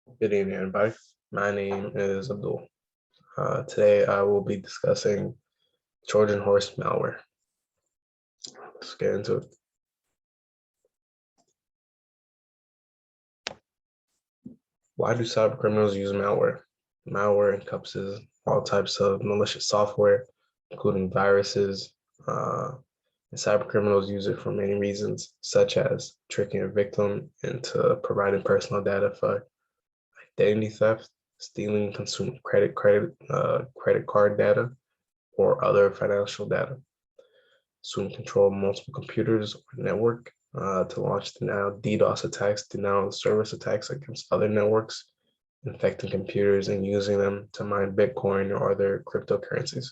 Good evening, everybody. My name is Abdul. Today I will be discussing Trojan horse malware. Let's get into it. Why do cybercriminals use malware? Malware encompasses all types of malicious software, including viruses, and cybercriminals use it for many reasons, such as tricking a victim into providing personal data for identity theft, stealing consumer credit card data, or other financial data. Soon control multiple computers or network to launch denial DDoS attacks, denial of service attacks against other networks, infecting computers and using them to mine Bitcoin or other cryptocurrencies.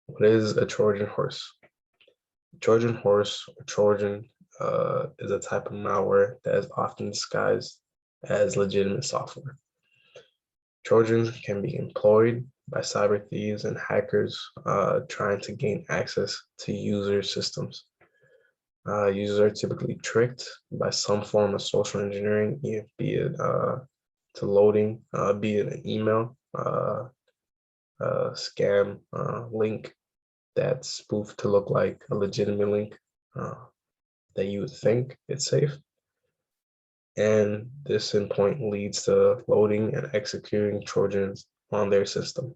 What is a Trojan horse? Trojan horse or Trojan is a type of malware that is often disguised as legitimate software. Trojans can be employed by cyber thieves and hackers trying to gain access to user systems. Users are typically tricked by some form of social engineering, be it to loading, be it an email, scam link that's spoofed to look like a legitimate link that you would think it's safe. And this endpoint leads to loading and executing Trojans on their system.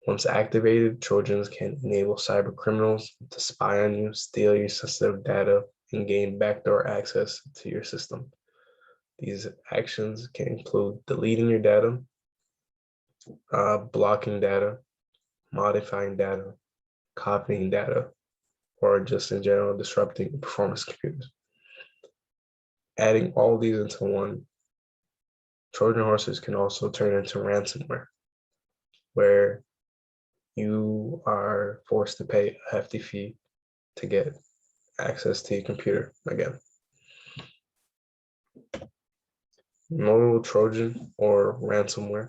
Once activated, Trojans can enable cyber criminals to spy on you, steal your sensitive data, and gain backdoor access to your system. These actions can include deleting your data, blocking data, modifying data, copying data, or just in general disrupting performance computers. Adding all these into one, Trojan horses can also turn into ransomware, where you are forced to pay a hefty fee to get access to your computer again. Notable Trojan or ransomware.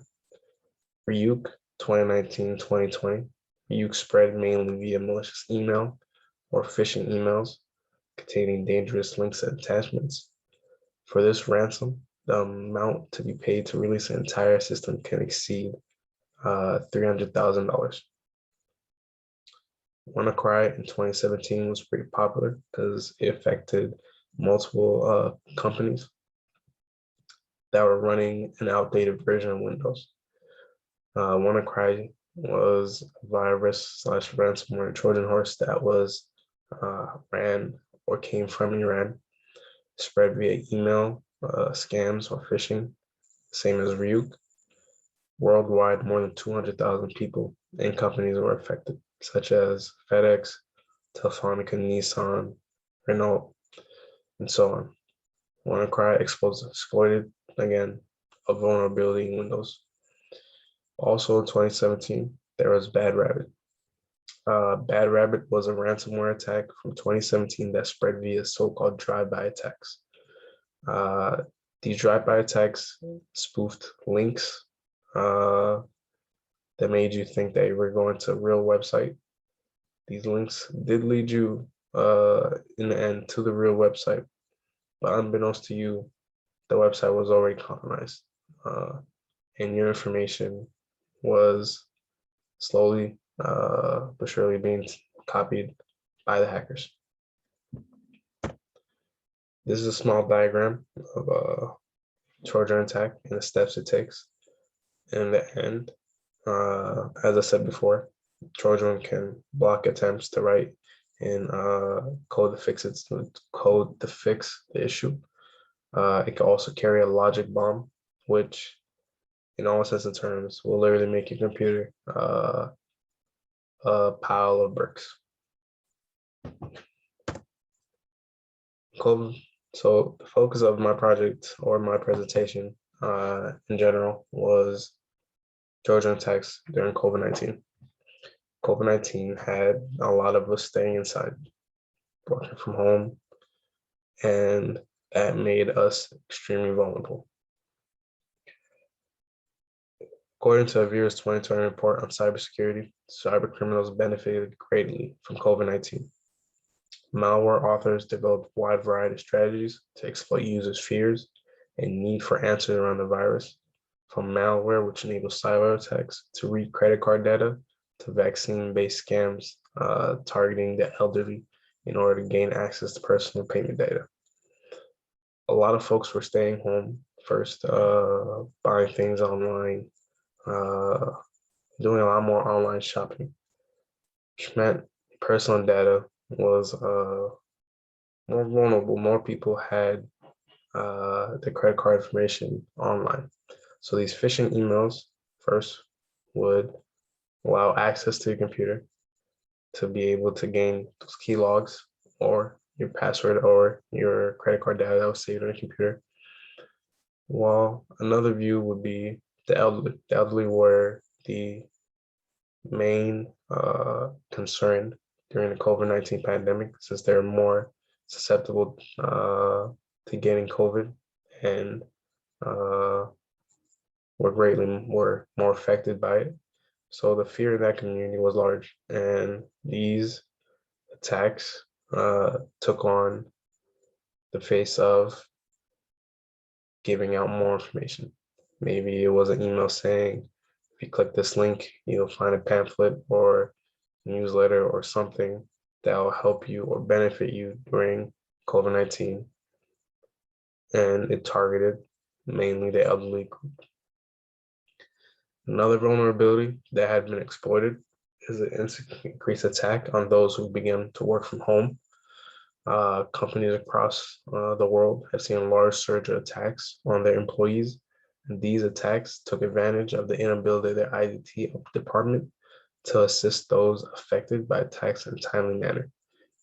Ryuk 2019-2020. Ryuk spread mainly via malicious email or phishing emails containing dangerous links and attachments. For this ransom, the amount to be paid to release an entire system can exceed $300,000. WannaCry in 2017 was pretty popular because it affected multiple companies that were running an outdated version of Windows. WannaCry was a virus / ransomware Trojan horse that was ran or came from Iran, spread via email, scams, or phishing, same as Ryuk. Worldwide, more than 200,000 people and companies were affected, such as FedEx, Telefonica, Nissan, Renault, and so on. WannaCry exploited, again, a vulnerability in Windows. Also in 2017, there was Bad Rabbit. Bad Rabbit was a ransomware attack from 2017 that spread via so-called drive-by attacks. These drive-by attacks spoofed links that made you think that you were going to a real website. These links did lead you in the end to the real website, but unbeknownst to you, the website was already compromised, and your information was slowly but surely being copied by the hackers. This is a small diagram of a Trojan attack and the steps it takes. In the end, as I said before, Trojan can block attempts to write in code to fix the issue. It can also carry a logic bomb, which, in all sense and terms, will literally make your computer a pile of bricks. So the focus of my project or my presentation in general was Trojan attacks during COVID-19. COVID-19 had a lot of us staying inside, working from home, and that made us extremely vulnerable. According to Avira's 2020 report on cybersecurity, cyber criminals benefited greatly from COVID-19. Malware authors developed a wide variety of strategies to exploit users' fears and need for answers around the virus, from malware, which enables cyber attacks, to read credit card data, to vaccine-based scams targeting the elderly in order to gain access to personal payment data. A lot of folks were staying home first, buying things online, uh, doing a lot more online shopping, which meant personal data was more vulnerable. More people had the credit card information online. So these phishing emails first would allow access to your computer to be able to gain those key logs or your password or your credit card data that was saved on your computer. While another view would be the elderly. The elderly were the main concern during the COVID-19 pandemic, since they're more susceptible to getting COVID and uh, were more affected by it. So the fear in that community was large, and these attacks took on the face of giving out more information. Maybe it was an email saying, if you click this link, you'll find a pamphlet or newsletter or something that will help you or benefit you during COVID-19. And it targeted mainly the elderly group. Another vulnerability that had been exploited is the increased attack on those who began to work from home. Companies across the world have seen a large surge of attacks on their employees, and these attacks took advantage of the inability of their IT department to assist those affected by attacks in a timely manner,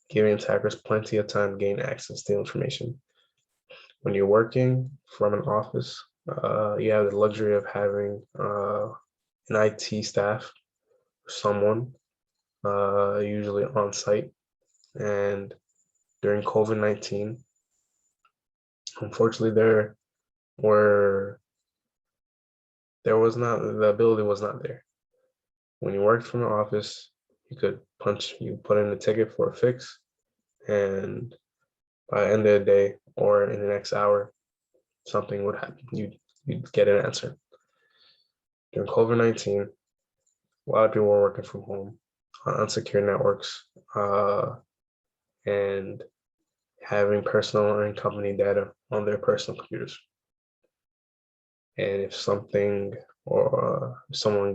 giving attackers plenty of time to gain access to information. When you're working from an office, you have the luxury of having an IT staff, someone usually on site, and during COVID-19, unfortunately, were there was not the ability was not there. When you worked from the office, you put in a ticket for a fix, and by the end of the day or in the next hour, something would happen. You'd get an answer. During COVID-19, a lot of people were working from home on unsecure networks and having personal and company data on their personal computers. And if something or someone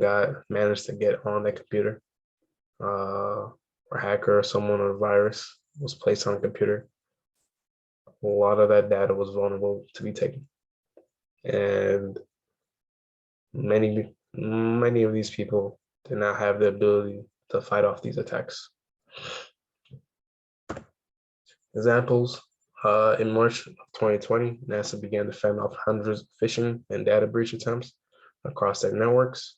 managed to get on that computer, or hacker or someone or virus was placed on a computer, a lot of that data was vulnerable to be taken. And many of these people did not have the ability to fight off these attacks. Examples, in March of 2020, NASA began to fend off hundreds of phishing and data breach attempts across their networks.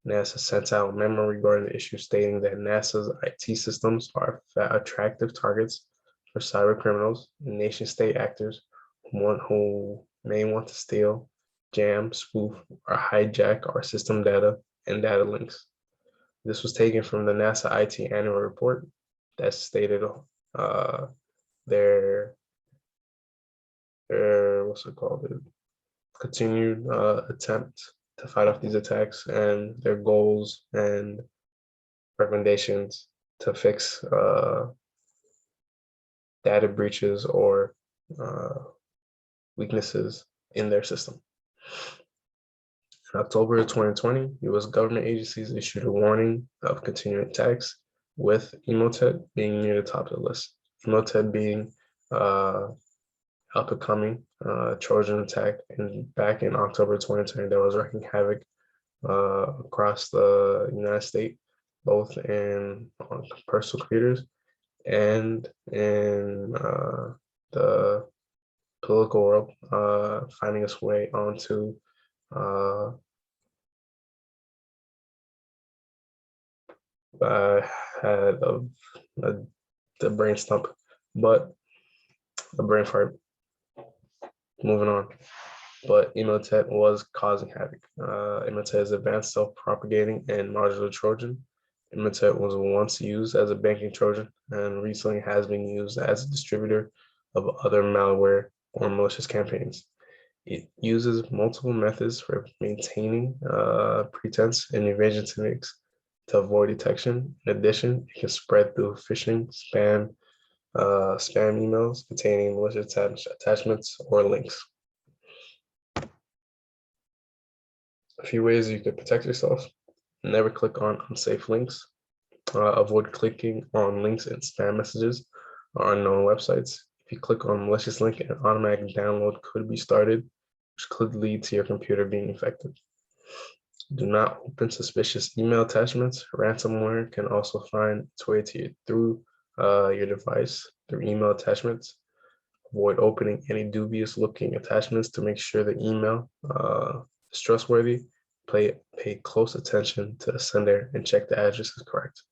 NASA sent out a memo regarding the issue stating that NASA's IT systems are attractive targets for cyber criminals and nation-state actors who may want to steal, jam, spoof, or hijack our system data and data links. This was taken from the NASA IT annual report that stated their what's it called? Continued attempt to fight off these attacks and their goals and recommendations to fix data breaches or weaknesses in their system. In October of 2020, US government agencies issued a warning of continuing attacks, with Emotet being near the top of the list. Emotet being up and coming Trojan attack back in October 2020 that was wreaking havoc across the United States, both on personal computers and in the political world, finding its way onto I had the brain stump, but a brain fart. Moving on. But Emotet was causing havoc. Emotet is advanced self-propagating and modular Trojan Imitate was once used as a banking Trojan and recently has been used as a distributor of other malware or malicious campaigns. It uses multiple methods for maintaining pretense and evasion techniques to avoid detection. In addition, it can spread through phishing, spam emails containing malicious attachments or links. A few ways you could protect yourself: never click on unsafe links. Avoid clicking on links in spam messages or unknown websites. If you click on a malicious link, an automatic download could be started, which could lead to your computer being infected. Do not open suspicious email attachments. Ransomware can also find its way to you through your device through email attachments. Avoid opening any dubious looking attachments to make sure the email is trustworthy. Pay close attention to the sender and check the address is correct.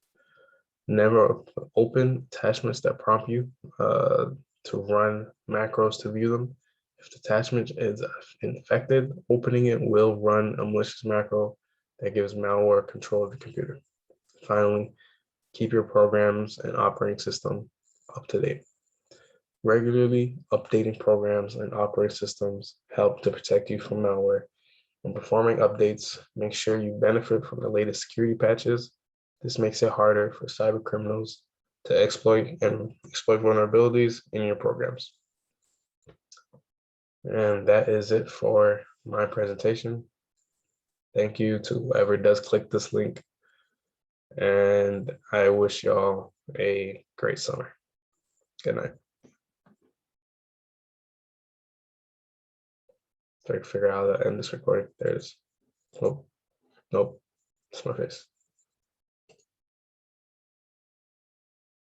Never open attachments that prompt you to run macros to view them. If the attachment is infected, opening it will run a malicious macro that gives malware control of the computer. Finally, keep your programs and operating system up to date. Regularly updating programs and operating systems help to protect you from malware. When performing updates, make sure you benefit from the latest security patches. This makes it harder for cyber criminals to exploit vulnerabilities in your programs. And that is it for my presentation. Thank you to whoever does click this link. And I wish y'all a great summer. Good night. Try to figure out how to end this recording. There's, nope, it's my face.